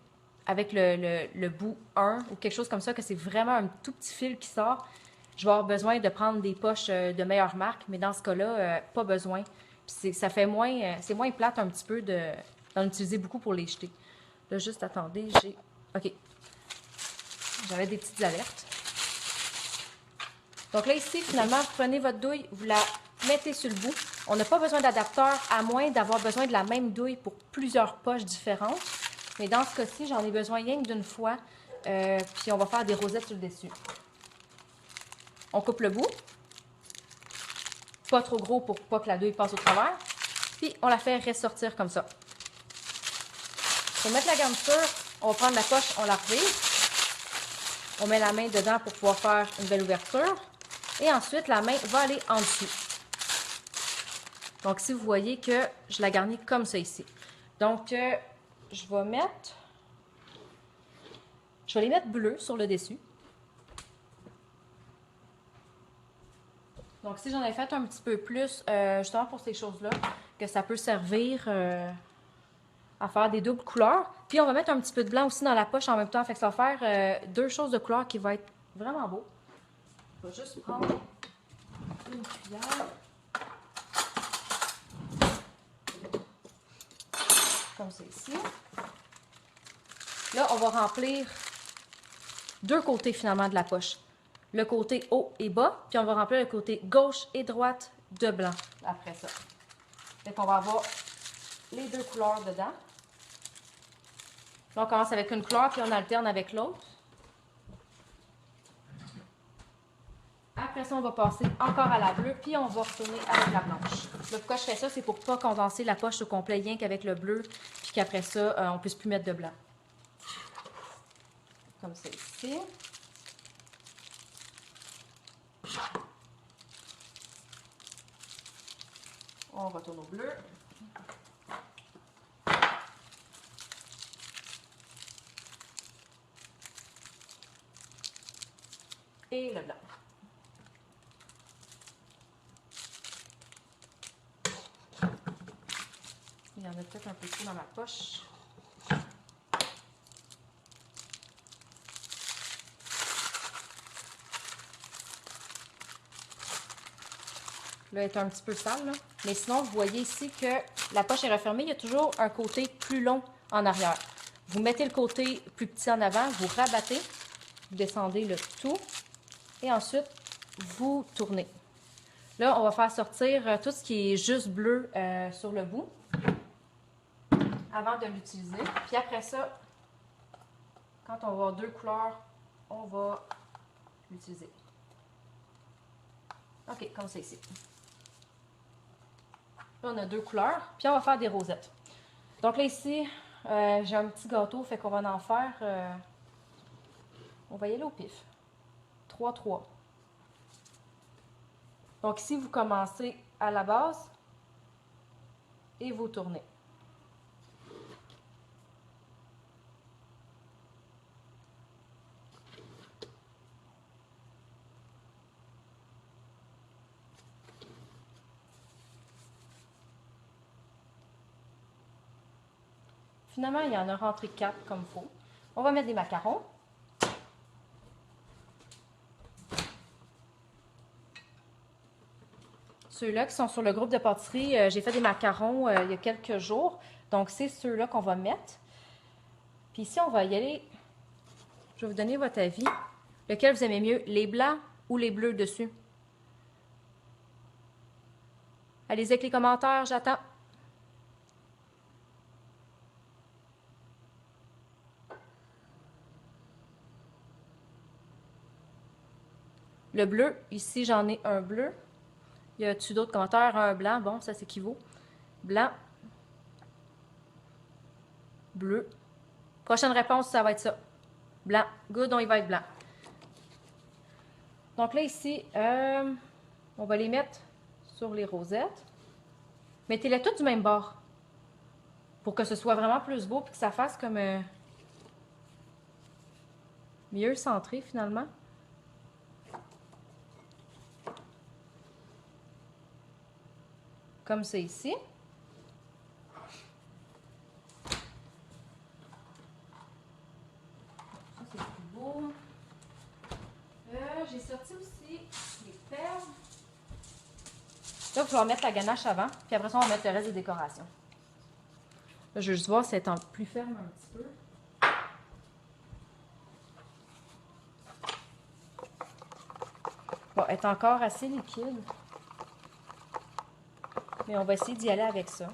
avec le bout 1 ou quelque chose comme ça, que c'est vraiment un tout petit fil qui sort, je vais avoir besoin de prendre des poches de meilleure marque, mais dans ce cas-là, pas besoin. Ça fait moins, c'est moins plate un petit peu d'en utiliser beaucoup pour les jeter. Là, juste attendez, OK. J'avais des petites alertes. Donc là, ici, finalement, vous prenez votre douille, vous la mettez sur le bout. On n'a pas besoin d'adapteur, à moins d'avoir besoin de la même douille pour plusieurs poches différentes. Mais dans ce cas-ci, j'en ai besoin rien que d'une fois. Puis on va faire des rosettes sur le dessus. On coupe le bout. Pas trop gros pour pas que la douille passe au travers. Puis on la fait ressortir comme ça. Pour mettre la garniture, on va prendre la poche, on la revire. On met la main dedans pour pouvoir faire une belle ouverture. Et ensuite, la main va aller en dessous. Donc, ici, vous voyez que je la garnis comme ça ici. Donc, je vais les mettre bleus sur le dessus. Donc, si j'en ai fait un petit peu plus, justement pour ces choses-là, que ça peut servir à faire des doubles couleurs. Puis on va mettre un petit peu de blanc aussi dans la poche en même temps. Fait que ça va faire deux choses de couleur qui vont être vraiment beau. Je vais juste prendre une cuillère. Comme ça ici. Là, on va remplir deux côtés finalement de la poche. Le côté haut et bas, puis on va remplir le côté gauche et droite de blanc après ça. Fait qu'on va avoir les deux couleurs dedans. Là, on commence avec une couleur, puis on alterne avec l'autre. Après ça, on va passer encore à la bleue, puis on va retourner avec la blanche. Là, pourquoi je fais ça, c'est pour ne pas condenser la poche au complet, rien qu'avec le bleu, puis qu'après ça, on ne puisse plus mettre de blanc. Comme ça ici. On retourne au bleu. Et le blanc. Il y en a peut-être un peu trop dans ma poche. Là, elle est un petit peu sale, là. Mais sinon, vous voyez ici que la poche est refermée. Il y a toujours un côté plus long en arrière. Vous mettez le côté plus petit en avant, vous rabattez, vous descendez le tout et ensuite, vous tournez. Là, on va faire sortir tout ce qui est juste bleu sur le bout avant de l'utiliser. Puis après ça, quand on va avoir deux couleurs, on va l'utiliser. OK, comme c'est ici. Là, on a deux couleurs, puis on va faire des rosettes. Donc là, ici, j'ai un petit gâteau, fait qu'on va en faire, on va y aller au pif. 3-3. Donc ici, vous commencez à la base et vous tournez. Finalement, il y en a rentré 4 comme il faut. On va mettre des macarons. Ceux-là qui sont sur le groupe de pâtisserie, j'ai fait des macarons il y a quelques jours. Donc, c'est ceux-là qu'on va mettre. Puis ici, on va y aller. Je vais vous donner votre avis. Lequel vous aimez mieux, les blancs ou les bleus dessus? Allez-y avec les commentaires, j'attends. Le bleu, ici, j'en ai un bleu. Y a-tu d'autres commentaires? Un blanc, bon, ça s'équivaut. Blanc. Bleu. Prochaine réponse, ça va être ça. Blanc. Good, on y va être blanc. Donc là, ici, on va les mettre sur les rosettes. Mettez-les toutes du même bord. Pour que ce soit vraiment plus beau et que ça fasse comme mieux centré finalement. Comme c'est ici. Ça, c'est plus beau. J'ai sorti aussi les perles. Là, il va falloir mettre la ganache avant. Puis après ça, on va mettre le reste des décorations. Là, je veux juste voir si elle est en plus ferme un petit peu. Bon, elle est encore assez liquide. Mais on va essayer d'y aller avec ça.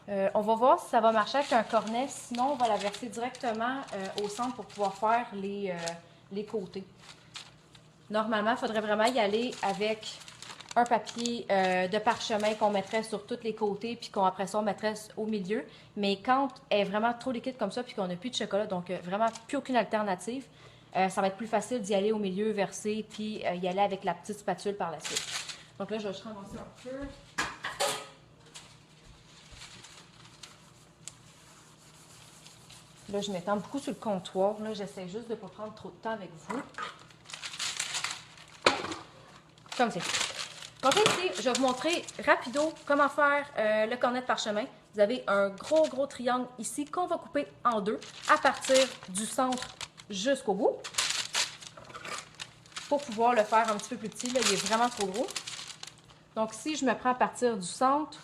On va voir si ça va marcher avec un cornet. Sinon, on va la verser directement au centre pour pouvoir faire les côtés. Normalement, il faudrait vraiment y aller avec un papier de parchemin qu'on mettrait sur tous les côtés puis qu'après ça, on mettrait au milieu. Mais quand elle est vraiment trop liquide comme ça puis qu'on n'a plus de chocolat, donc vraiment plus aucune alternative, ça va être plus facile d'y aller au milieu, verser, puis y aller avec la petite spatule par la suite. Donc là, je vais juste ramasser un peu. Là, je m'étends beaucoup sur le comptoir. Là, j'essaie juste de ne pas prendre trop de temps avec vous. Comme c'est. Donc ici, je vais vous montrer rapido comment faire le cornet de parchemin. Vous avez un gros triangle ici qu'on va couper en deux à partir du centre jusqu'au bout. Pour pouvoir le faire un petit peu plus petit, là, il est vraiment trop gros. Donc ici, je me prends à partir du centre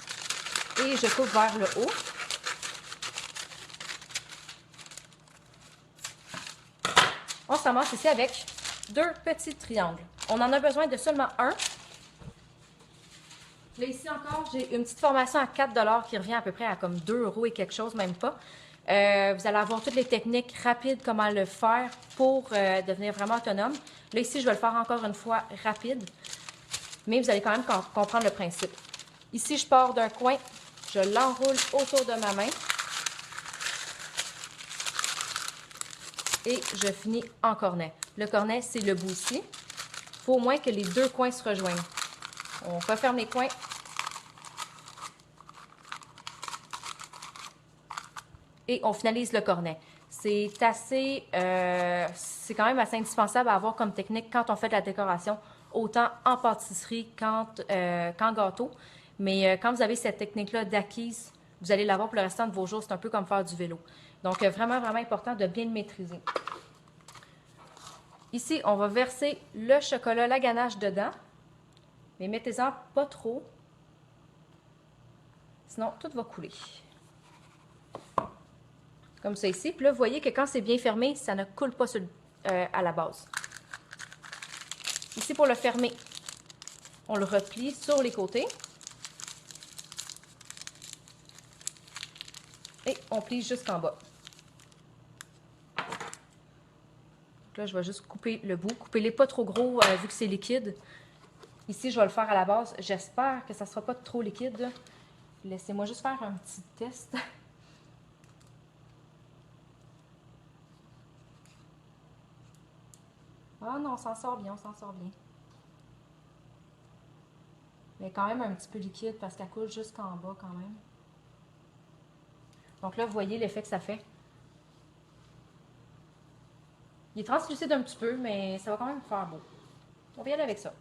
et je coupe vers le haut. On se ramasse ici avec deux petits triangles. On en a besoin de seulement un. Là, ici encore, j'ai une petite formation à 4 $ qui revient à peu près à comme 2 € et quelque chose, même pas. Vous allez avoir toutes les techniques rapides, comment le faire pour devenir vraiment autonome. Là, ici, je vais le faire encore une fois rapide, mais vous allez quand même comprendre le principe. Ici, je pars d'un coin, je l'enroule autour de ma main et je finis en cornet. Le cornet, c'est le bout ici. Il faut au moins que les deux coins se rejoignent. On referme les coins. Et on finalise le cornet. C'est quand même assez indispensable à avoir comme technique quand on fait de la décoration, autant en pâtisserie qu'en gâteau. Mais quand vous avez cette technique-là d'acquise, vous allez l'avoir pour le restant de vos jours. C'est un peu comme faire du vélo. Donc, vraiment important de bien le maîtriser. Ici, on va verser le chocolat, la ganache dedans. Mais mettez-en pas trop. Sinon, tout va couler. Comme ça ici. Puis là, vous voyez que quand c'est bien fermé, ça ne coule pas à la base. Ici, pour le fermer, on le replie sur les côtés. Et on plie jusqu'en bas. Donc là, je vais juste couper le bout. Coupez-les pas trop gros vu que c'est liquide. Ici, je vais le faire à la base. J'espère que ça ne sera pas trop liquide. Laissez-moi juste faire un petit test. Ah non, on s'en sort bien, on s'en sort bien. Mais quand même un petit peu liquide parce qu'elle coule jusqu'en bas quand même. Donc là, vous voyez l'effet que ça fait. Il est translucide un petit peu, mais ça va quand même faire beau. On va y aller avec ça.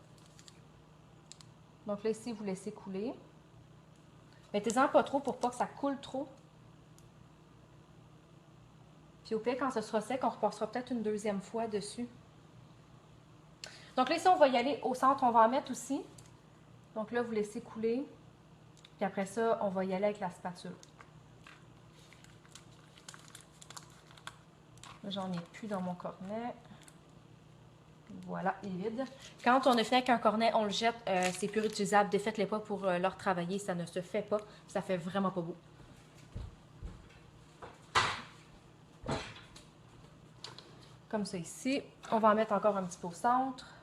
Donc là, ici, vous laissez couler. Mettez-en pas trop pour pas que ça coule trop. Puis au pire, quand ce sera sec, on repassera peut-être une deuxième fois dessus. Donc là, ici, on va y aller au centre. On va en mettre aussi. Donc là, vous laissez couler. Puis après ça, on va y aller avec la spatule. J'en ai plus dans mon cornet. Voilà, il est vide. Quand on a fait avec un cornet, on le jette. C'est plus réutilisable. Défaites-les pas pour leur travailler. Ça ne se fait pas. Ça fait vraiment pas beau. Comme ça ici. On va en mettre encore un petit peu au centre.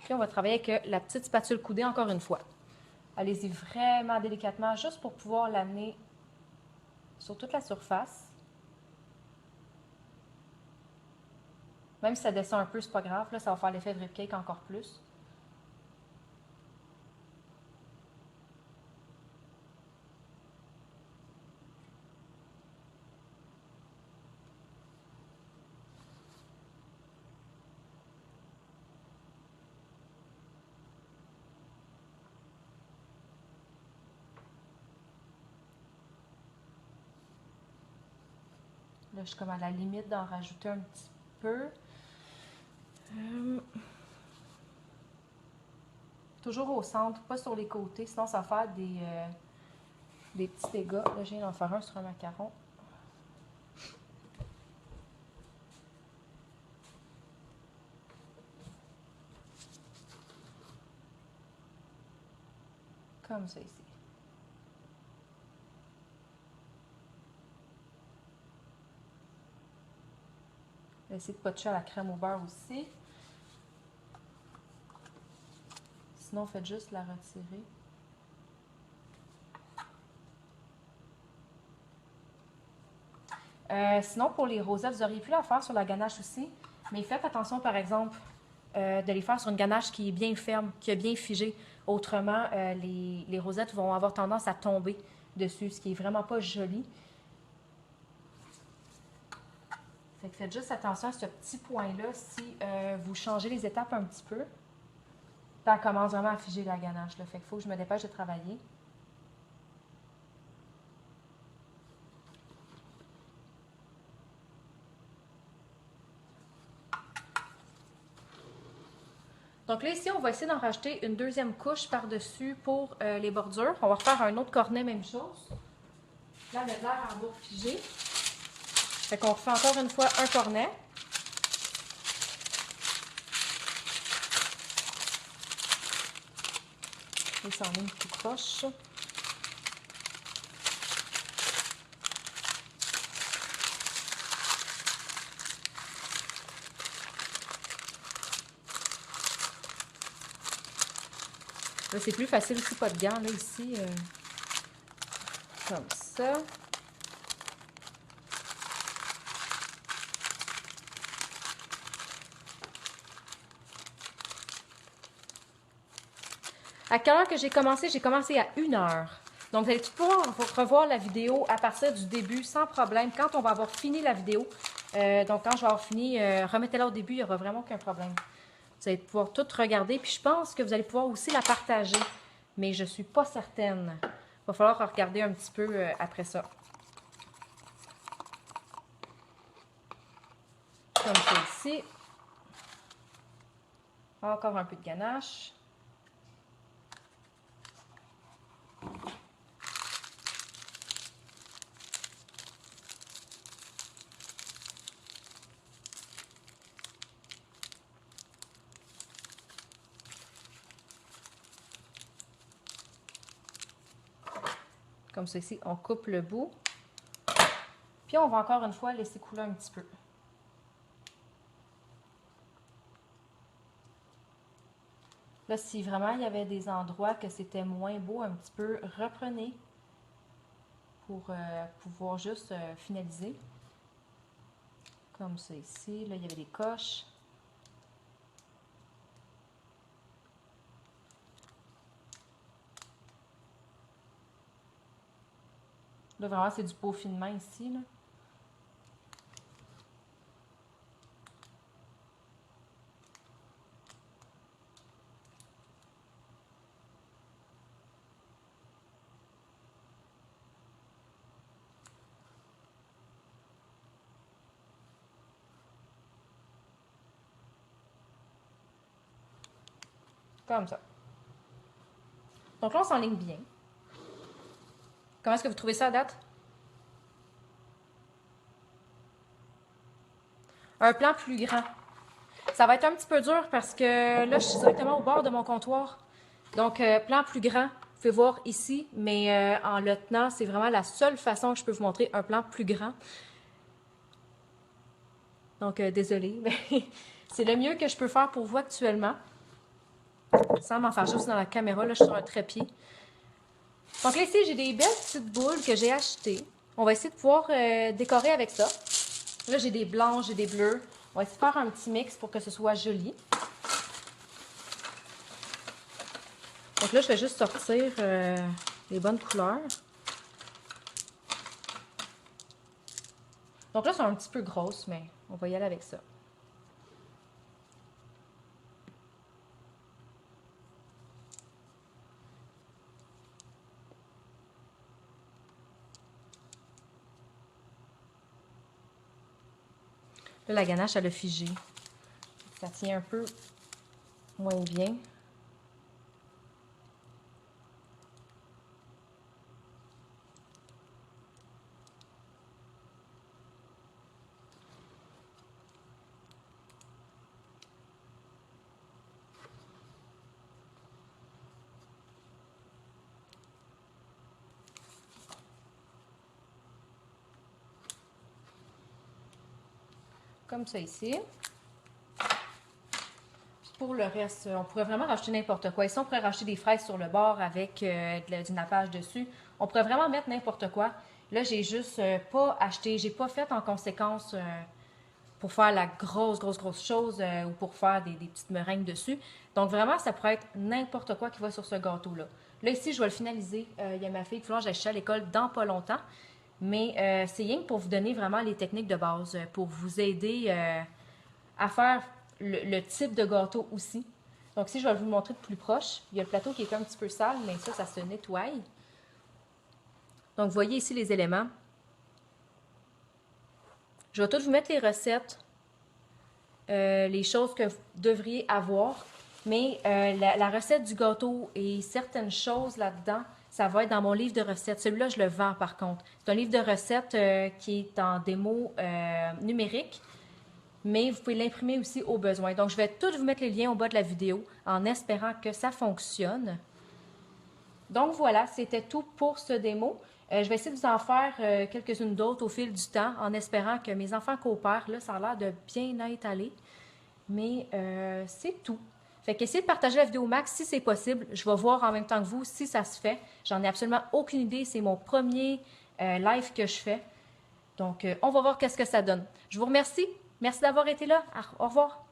Puis on va travailler avec la petite spatule coudée encore une fois. Allez-y vraiment délicatement, juste pour pouvoir l'amener sur toute la surface. Même si ça descend un peu, c'est pas grave. Là, ça va faire l'effet de rib cake encore plus. Là, je suis comme à la limite d'en rajouter un petit peu. Toujours au centre, pas sur les côtés, sinon ça va faire des petits dégâts. Là, je viens d'en faire un sur un macaron. Comme ça ici. Je vais essayer de pas toucher à la crème au beurre aussi. Sinon, faites juste la retirer. Sinon, pour les rosettes, vous auriez pu la faire sur la ganache aussi. Mais faites attention, par exemple, de les faire sur une ganache qui est bien ferme, qui est bien figée. Autrement, les rosettes vont avoir tendance à tomber dessus, ce qui est vraiment pas joli. Fait que faites juste attention à ce petit point-là si vous changez les étapes un petit peu. Ça commence vraiment à figer la ganache, là. Fait qu'il faut que je me dépêche de travailler. Donc là, ici, on va essayer d'en rajouter une deuxième couche par-dessus pour les bordures. On va refaire un autre cornet, même chose. Là, elle a l'air à avoir figé. Fait qu'on refait encore une fois un cornet. Et ça en est tout croche. Là, c'est plus facile aussi, pas de gants, là, ici. Comme ça. À quelle heure que j'ai commencé? J'ai commencé à 1h. Donc, vous allez tout pouvoir revoir la vidéo à partir du début, sans problème, quand on va avoir fini la vidéo. Donc, quand je vais avoir fini, remettez-la au début, il n'y aura vraiment aucun problème. Vous allez pouvoir tout regarder. Puis, je pense que vous allez pouvoir aussi la partager. Mais je ne suis pas certaine. Il va falloir regarder un petit peu après ça. Comme ça ici. Encore un peu de ganache. Comme ça ici, on coupe le bout. Puis on va encore une fois laisser couler un petit peu. Là, si vraiment il y avait des endroits que c'était moins beau un petit peu, reprenez pour pouvoir juste finaliser. Comme ça ici. Là, il y avait des coches. Là, vraiment, c'est du peaufinement ici, là. Comme ça. Donc là, on s'enligne bien. Comment est-ce que vous trouvez ça à date? Un plan plus grand. Ça va être un petit peu dur parce que là, je suis directement au bord de mon comptoir. Donc, plan plus grand, vous pouvez voir ici, mais en le tenant, c'est vraiment la seule façon que je peux vous montrer un plan plus grand. Donc, désolée, mais c'est le mieux que je peux faire pour vous actuellement. Sans m'en faire juste dans la caméra, là, je suis sur un trépied. Donc là, ici, j'ai des belles petites boules que j'ai achetées. On va essayer de pouvoir décorer avec ça. Là, j'ai des blanches, j'ai des bleus. On va essayer de faire un petit mix pour que ce soit joli. Donc là, je vais juste sortir les bonnes couleurs. Donc là, elles sont un petit peu grosses, mais on va y aller avec ça. Là, la ganache, elle a figé. Ça tient un peu moins bien. Comme ça ici. Puis pour le reste, on pourrait vraiment rajouter n'importe quoi. Ici, on pourrait rajouter des fraises sur le bord avec du nappage dessus. On pourrait vraiment mettre n'importe quoi. Là, j'ai juste pas acheté, j'ai pas fait en conséquence pour faire la grosse chose ou pour faire des petites meringues dessus. Donc vraiment, ça pourrait être n'importe quoi qui va sur ce gâteau-là. Là, ici, je vais le finaliser. Il y a ma fille qui va que j'achète à l'école dans pas longtemps. Mais c'est rien que pour vous donner vraiment les techniques de base, pour vous aider à faire le type de gâteau aussi. Donc ici, je vais vous le montrer de plus proche. Il y a le plateau qui est un petit peu sale, mais ça se nettoie. Donc, vous voyez ici les éléments. Je vais tous vous mettre les recettes, les choses que vous devriez avoir. Mais la recette du gâteau et certaines choses là-dedans, ça va être dans mon livre de recettes. Celui-là, je le vends par contre. C'est un livre de recettes qui est en démo numérique, mais vous pouvez l'imprimer aussi au besoin. Donc, je vais tous vous mettre les liens au bas de la vidéo en espérant que ça fonctionne. Donc, voilà, c'était tout pour ce démo. Je vais essayer de vous en faire quelques-unes d'autres au fil du temps en espérant que mes enfants coopèrent. Là, ça a l'air de bien être allé. Mais c'est tout. Fait qu'essayez de partager la vidéo au max si c'est possible. Je vais voir en même temps que vous si ça se fait. J'en ai absolument aucune idée. C'est mon premier live que je fais. Donc, on va voir qu'est-ce que ça donne. Je vous remercie. Merci d'avoir été là. Au revoir.